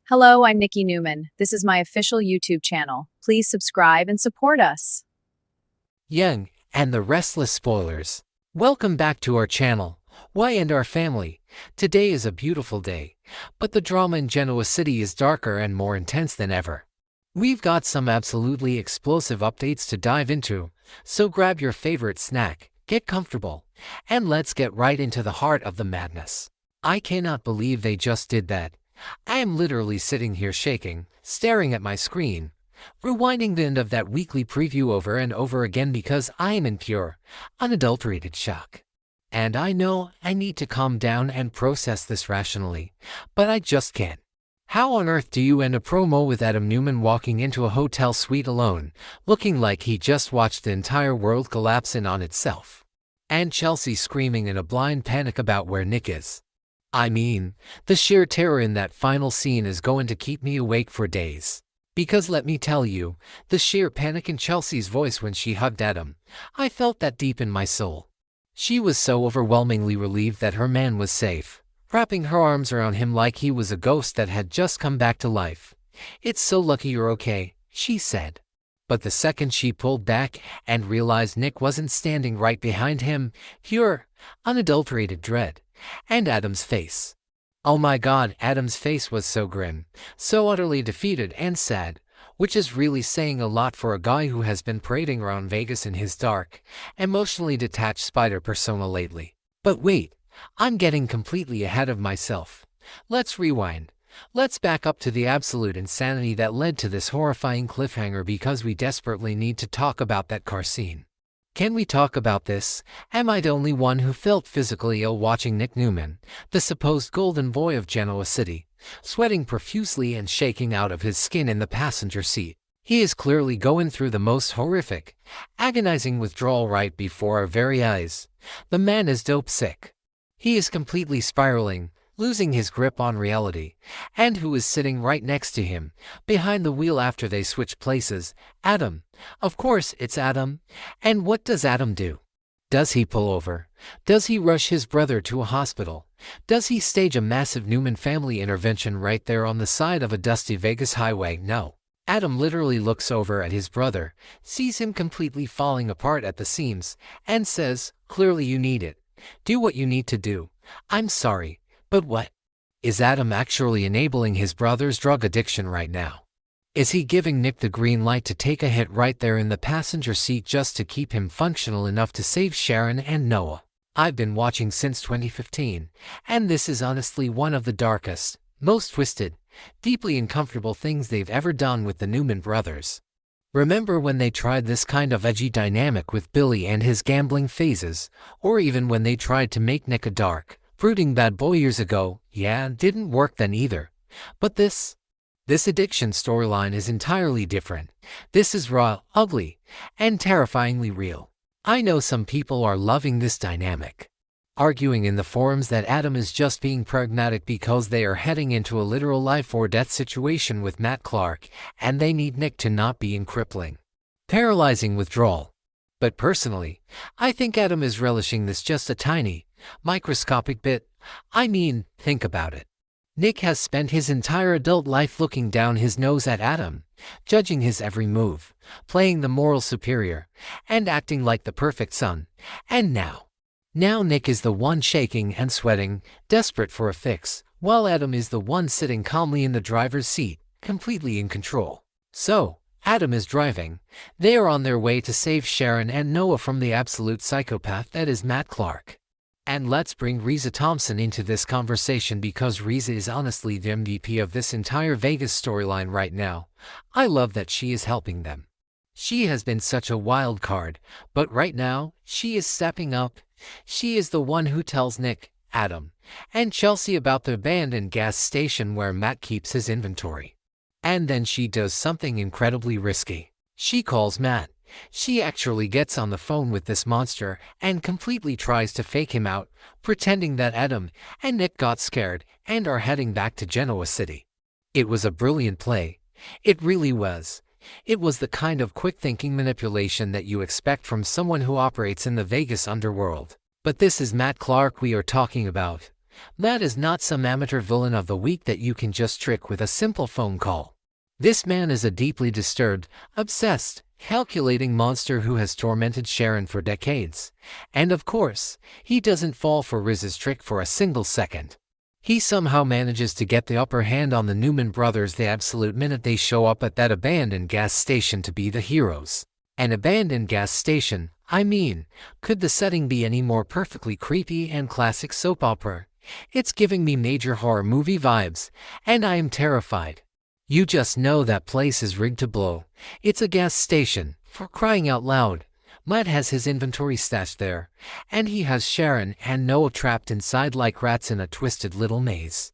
Hello, I'm Nikki Newman. This is my official YouTube channel. Please subscribe and support us. Young, and the restless spoilers. Welcome back to our channel, Why and our family. Today is a beautiful day, but the drama in Genoa City is darker and more intense than ever. We've got some absolutely explosive updates to dive into, so grab your favorite snack, get comfortable, and let's get right into the heart of the madness. I cannot believe they just did that. I am literally sitting here shaking, staring at my screen, rewinding the end of that weekly preview over and over again because I am in pure, unadulterated shock. And I know I need to calm down and process this rationally, but I just can't. How on earth do you end a promo with Adam Newman walking into a hotel suite alone, looking like he just watched the entire world collapse in on itself? And Chelsea screaming in a blind panic about where Nick is. I mean, the sheer terror in that final scene is going to keep me awake for days. Because let me tell you, the sheer panic in Chelsea's voice when she hugged Adam, I felt that deep in my soul. She was so overwhelmingly relieved that her man was safe, wrapping her arms around him like he was a ghost that had just come back to life. "It's so lucky you're okay," she said. But the second she pulled back and realized Nick wasn't standing right behind him, pure, unadulterated dread, and Adam's face. Oh my God, Adam's face was so grim, so utterly defeated and sad, which is really saying a lot for a guy who has been parading around Vegas in his dark, emotionally detached spider persona lately. But wait, I'm getting completely ahead of myself. Let's rewind. Let's back up to the absolute insanity that led to this horrifying cliffhanger because we desperately need to talk about that car scene. Can we talk about this? Am I the only one who felt physically ill watching Nick Newman, the supposed golden boy of Genoa City, sweating profusely and shaking out of his skin in the passenger seat? He is clearly going through the most horrific, agonizing withdrawal right before our very eyes. The man is dope sick. He is completely spiraling, losing his grip on reality. And who is sitting right next to him, behind the wheel after they switch places? Adam. Of course, it's Adam. And what does Adam do? Does he pull over? Does he rush his brother to a hospital? Does he stage a massive Newman family intervention right there on the side of a dusty Vegas highway? No. Adam literally looks over at his brother, sees him completely falling apart at the seams, and says, "Clearly you need it. Do what you need to do. I'm sorry. But what? Is Adam actually enabling his brother's drug addiction right now? Is he giving Nick the green light to take a hit right there in the passenger seat just to keep him functional enough to save Sharon and Noah? I've been watching since 2015, and this is honestly one of the darkest, most twisted, deeply uncomfortable things they've ever done with the Newman brothers. Remember when they tried this kind of edgy dynamic with Billy and his gambling phases, or even when they tried to make Nick a dark, brooding bad boy years ago? Yeah, didn't work then either. But this addiction storyline is entirely different. This is raw, ugly, and terrifyingly real. I know some people are loving this dynamic, arguing in the forums that Adam is just being pragmatic because they are heading into a literal life or death situation with Matt Clark, and they need Nick to not be in crippling, paralyzing withdrawal. But personally, I think Adam is relishing this just a tiny, microscopic bit. I mean, think about it. Nick has spent his entire adult life looking down his nose at Adam, judging his every move, playing the moral superior, and acting like the perfect son. And now Nick is the one shaking and sweating, desperate for a fix, while Adam is the one sitting calmly in the driver's seat, completely in control. So, Adam is driving. They are on their way to save Sharon and Noah from the absolute psychopath that is Matt Clark. And let's bring Reza Thompson into this conversation because Reza is honestly the MVP of this entire Vegas storyline right now. I love that she is helping them. She has been such a wild card, but right now, she is stepping up. She is the one who tells Nick, Adam, and Chelsea about the abandoned gas station where Matt keeps his inventory. And then she does something incredibly risky. She calls Matt. She actually gets on the phone with this monster and completely tries to fake him out, pretending that Adam and Nick got scared and are heading back to Genoa City. It was a brilliant play. It really was. It was the kind of quick-thinking manipulation that you expect from someone who operates in the Vegas underworld. But this is Matt Clark we are talking about. Matt is not some amateur villain of the week that you can just trick with a simple phone call. This man is a deeply disturbed, obsessed, calculating monster who has tormented Sharon for decades. And of course, he doesn't fall for Riz's trick for a single second. He somehow manages to get the upper hand on the Newman brothers the absolute minute they show up at that abandoned gas station to be the heroes. An abandoned gas station, I mean, could the setting be any more perfectly creepy and classic soap opera? It's giving me major horror movie vibes, and I am terrified. You just know that place is rigged to blow. It's a gas station, for crying out loud. Matt has his inventory stashed there, and he has Sharon and Noah trapped inside like rats in a twisted little maze.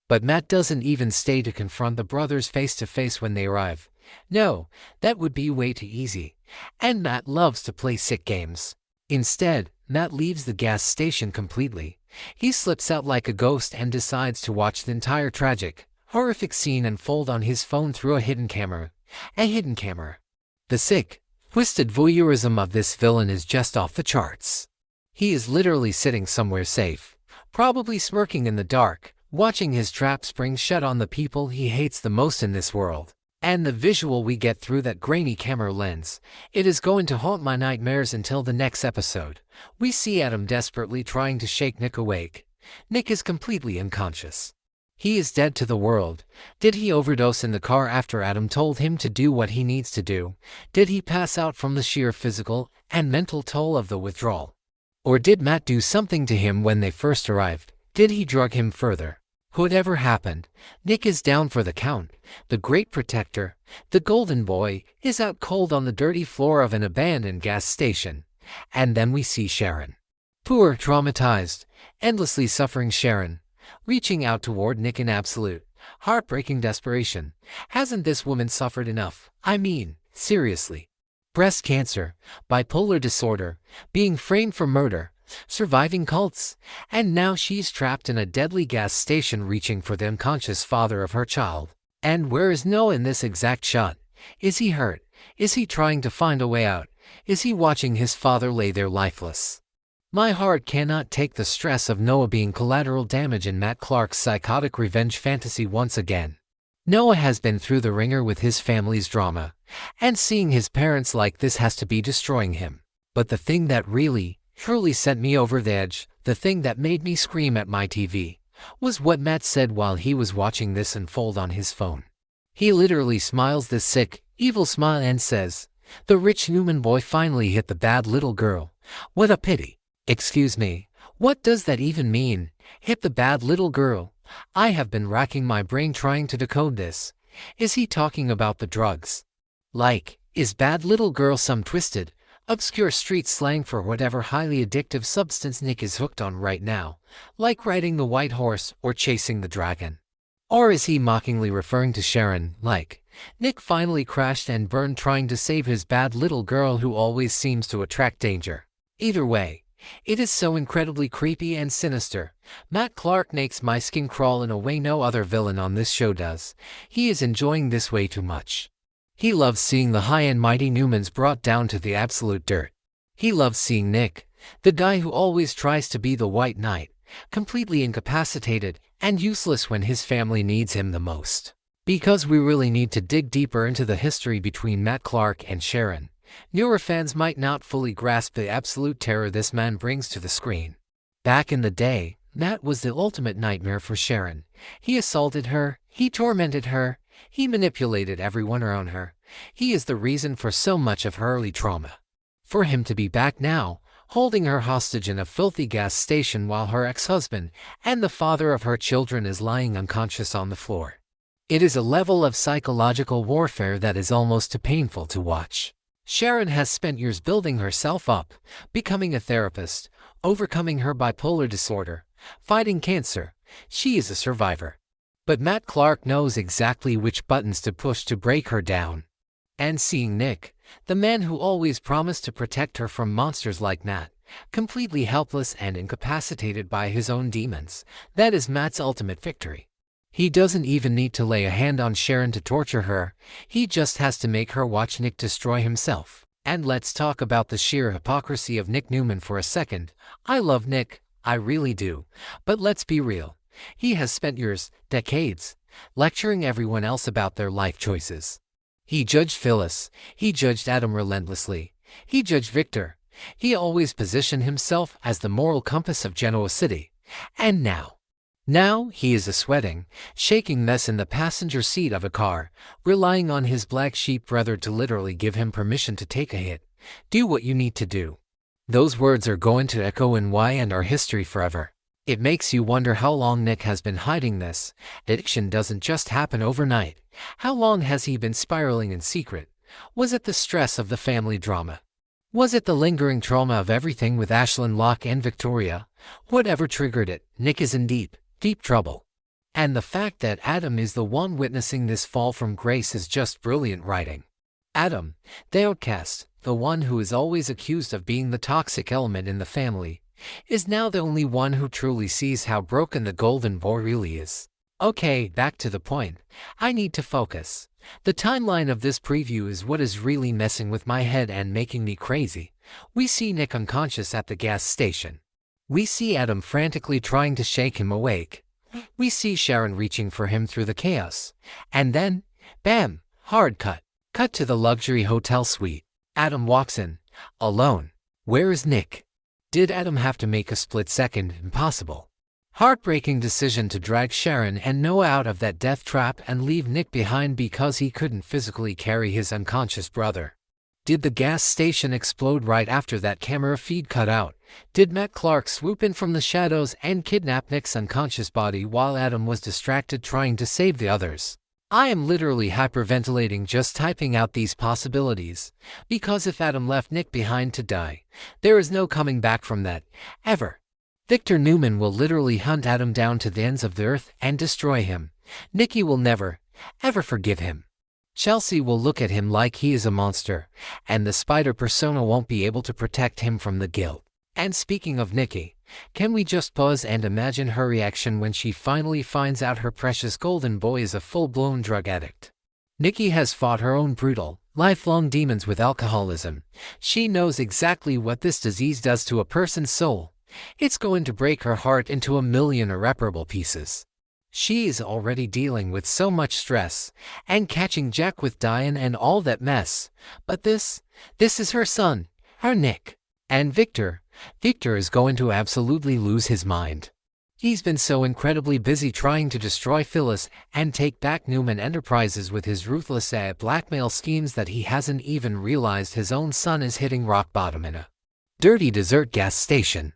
But Matt doesn't even stay to confront the brothers face to face when they arrive. No, that would be way too easy, and Matt loves to play sick games. Instead, Matt leaves the gas station completely. He slips out like a ghost and decides to watch the entire tragic, horrific scene unfold on his phone through a hidden camera. A hidden camera. The sick, twisted voyeurism of this villain is just off the charts. He is literally sitting somewhere safe, probably smirking in the dark, watching his trap spring shut on the people he hates the most in this world. And the visual we get through that grainy camera lens, it is going to haunt my nightmares until the next episode. We see Adam desperately trying to shake Nick awake. Nick is completely unconscious. He is dead to the world. Did he overdose in the car after Adam told him to do what he needs to do? Did he pass out from the sheer physical and mental toll of the withdrawal? Or did Matt do something to him when they first arrived? Did he drug him further? Whatever happened, Nick is down for the count. The great protector, the golden boy, is out cold on the dirty floor of an abandoned gas station. And then we see Sharon. Poor, traumatized, endlessly suffering Sharon, reaching out toward Nick in absolute, heartbreaking desperation. Hasn't this woman suffered enough? I mean, seriously. Breast cancer, bipolar disorder, being framed for murder, surviving cults, and now she's trapped in a deadly gas station reaching for the unconscious father of her child. And where is Noah in this exact shot? Is he hurt? Is he trying to find a way out? Is he watching his father lay there lifeless? My heart cannot take the stress of Noah being collateral damage in Matt Clark's psychotic revenge fantasy once again. Noah has been through the ringer with his family's drama, and seeing his parents like this has to be destroying him. But the thing that really, truly sent me over the edge, the thing that made me scream at my TV, was what Matt said while he was watching this unfold on his phone. He literally smiles this sick, evil smile and says, "The rich Newman boy finally hit the bad little girl. What a pity." Excuse me, what does that even mean? Hit the bad little girl? I have been racking my brain trying to decode this. Is he talking about the drugs? Like, is bad little girl some twisted, obscure street slang for whatever highly addictive substance Nick is hooked on right now, like riding the white horse or chasing the dragon? Or is he mockingly referring to Sharon, like, Nick finally crashed and burned trying to save his bad little girl who always seems to attract danger? Either way, it is so incredibly creepy and sinister. Matt Clark makes my skin crawl in a way no other villain on this show does. He is enjoying this way too much. He loves seeing the high and mighty Newmans brought down to the absolute dirt. He loves seeing Nick, the guy who always tries to be the white knight, completely incapacitated and useless when his family needs him the most. Because we really need to dig deeper into the history between Matt Clark and Sharon. Newer fans might not fully grasp the absolute terror this man brings to the screen. Back in the day, Matt was the ultimate nightmare for Sharon. He assaulted her, he tormented her, he manipulated everyone around her. He is the reason for so much of her early trauma. For him to be back now, holding her hostage in a filthy gas station while her ex-husband and the father of her children is lying unconscious on the floor. It is a level of psychological warfare that is almost too painful to watch. Sharon has spent years building herself up, becoming a therapist, overcoming her bipolar disorder, fighting cancer. She is a survivor. But Matt Clark knows exactly which buttons to push to break her down. And seeing Nick, the man who always promised to protect her from monsters like Matt, completely helpless and incapacitated by his own demons, that is Matt's ultimate victory. He doesn't even need to lay a hand on Sharon to torture her, he just has to make her watch Nick destroy himself. And let's talk about the sheer hypocrisy of Nick Newman for a second. I love Nick, I really do. But let's be real. He has spent years, decades, lecturing everyone else about their life choices. He judged Phyllis. He judged Adam relentlessly. He judged Victor. He always positioned himself as the moral compass of Genoa City. And now he is a sweating, shaking mess in the passenger seat of a car, relying on his black sheep brother to literally give him permission to take a hit. Do what you need to do. Those words are going to echo in why and our history forever. It makes you wonder how long Nick has been hiding this. Addiction doesn't just happen overnight. How long has he been spiraling in secret? Was it the stress of the family drama? Was it the lingering trauma of everything with Ashlyn Locke and Victoria? Whatever triggered it, Nick is in deep trouble. And the fact that Adam is the one witnessing this fall from grace is just brilliant writing. Adam, the outcast, the one who is always accused of being the toxic element in the family, is now the only one who truly sees how broken the golden boy really is. Okay, back to the point. I need to focus. The timeline of this preview is what is really messing with my head and making me crazy. We see Nick unconscious at the gas station. We see Adam frantically trying to shake him awake. We see Sharon reaching for him through the chaos. And then, bam, hard cut. Cut to the luxury hotel suite. Adam walks in, alone. Where is Nick? Did Adam have to make a split-second impossible, heartbreaking decision to drag Sharon and Noah out of that death trap and leave Nick behind because he couldn't physically carry his unconscious brother? Did the gas station explode right after that camera feed cut out? Did Matt Clark swoop in from the shadows and kidnap Nick's unconscious body while Adam was distracted trying to save the others? I am literally hyperventilating just typing out these possibilities, because if Adam left Nick behind to die, there is no coming back from that, ever. Victor Newman will literally hunt Adam down to the ends of the earth and destroy him. Nikki will never, ever forgive him. Chelsea will look at him like he is a monster, and the spider persona won't be able to protect him from the guilt. And speaking of Nikki, can we just pause and imagine her reaction when she finally finds out her precious golden boy is a full-blown drug addict? Nikki has fought her own brutal, lifelong demons with alcoholism. She knows exactly what this disease does to a person's soul. It's going to break her heart into a million irreparable pieces. She is already dealing with so much stress, and catching Jack with Diane and all that mess. But this is her son, her Nick. And Victor is going to absolutely lose his mind. He's been so incredibly busy trying to destroy Phyllis and take back Newman Enterprises with his ruthless blackmail schemes that he hasn't even realized his own son is hitting rock bottom in a dirty desert gas station.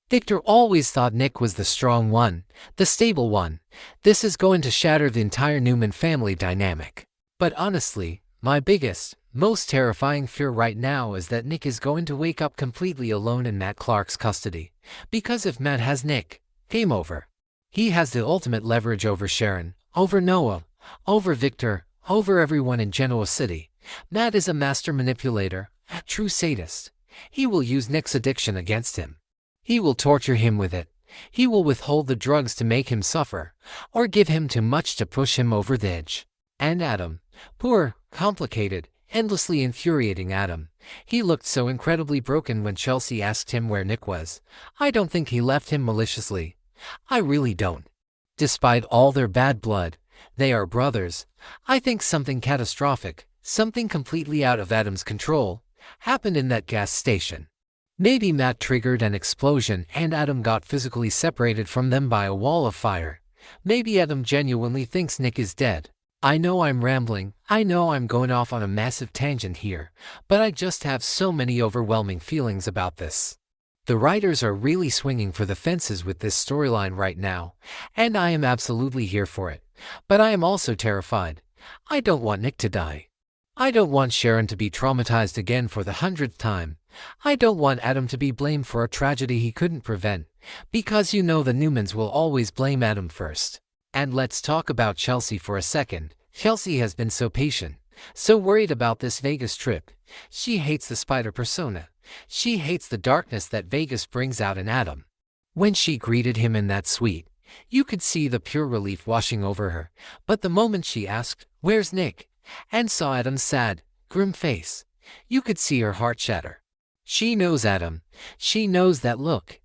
Victor always thought Nick was the strong one, the stable one. This is going to shatter the entire Newman family dynamic. But honestly, my biggest, most terrifying fear right now is that Nick is going to wake up completely alone in Matt Clark's custody. Because if Matt has Nick, game over. He has the ultimate leverage over Sharon, over Noah, over Victor, over everyone in Genoa City. Matt is a master manipulator, a true sadist. He will use Nick's addiction against him. He will torture him with it. He will withhold the drugs to make him suffer, or give him too much to push him over the edge. And Adam, poor, complicated, endlessly infuriating Adam. He looked so incredibly broken when Chelsea asked him where Nick was. I don't think he left him maliciously. I really don't. Despite all their bad blood, they are brothers. I think something catastrophic, something completely out of Adam's control, happened in that gas station. Maybe Matt triggered an explosion and Adam got physically separated from them by a wall of fire. Maybe Adam genuinely thinks Nick is dead. I know I'm rambling, I know I'm going off on a massive tangent here, but I just have so many overwhelming feelings about this. The writers are really swinging for the fences with this storyline right now, and I am absolutely here for it. But I am also terrified. I don't want Nick to die. I don't want Sharon to be traumatized again for the 100th time. I don't want Adam to be blamed for a tragedy he couldn't prevent, because you know the Newmans will always blame Adam first. And let's talk about Chelsea for a second. Chelsea has been so patient, so worried about this Vegas trip. She hates the spider persona. She hates the darkness that Vegas brings out in Adam. When she greeted him in that suite, you could see the pure relief washing over her. But the moment she asked, "Where's Nick?" and saw Adam's sad, grim face, you could see her heart shatter. She knows Adam. She knows that look.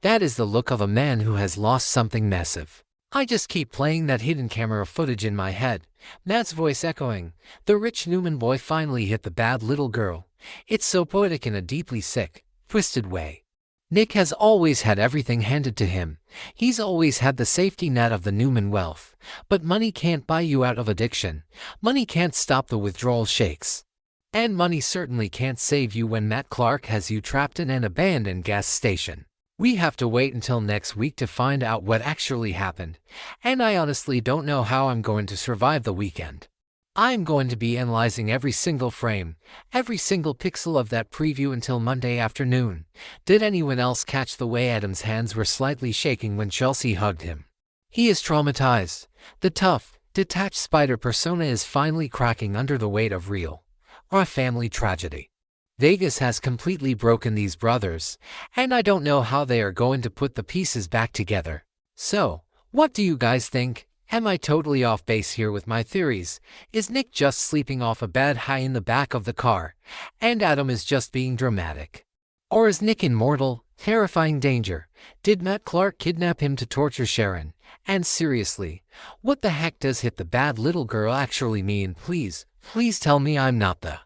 That is the look of a man who has lost something massive. I just keep playing that hidden camera footage in my head, Matt's voice echoing. The rich Newman boy finally hit the bad little girl. It's so poetic in a deeply sick, twisted way. Nick has always had everything handed to him. He's always had the safety net of the Newman wealth. But money can't buy you out of addiction. Money can't stop the withdrawal shakes. And money certainly can't save you when Matt Clark has you trapped in an abandoned gas station. We have to wait until next week to find out what actually happened, and I honestly don't know how I'm going to survive the weekend. I'm going to be analyzing every single frame, every single pixel of that preview until Monday afternoon. Did anyone else catch the way Adam's hands were slightly shaking when Chelsea hugged him? He is traumatized. The tough, detached spider persona is finally cracking under the weight of real, or a family tragedy. Vegas has completely broken these brothers, and I don't know how they are going to put the pieces back together. So, what do you guys think? Am I totally off base here with my theories? Is Nick just sleeping off a bed high in the back of the car, and Adam is just being dramatic? Or is Nick in mortal, terrifying danger? Did Matt Clark kidnap him to torture Sharon? And seriously, what the heck does hit the bad little girl actually mean? Please tell me I'm not the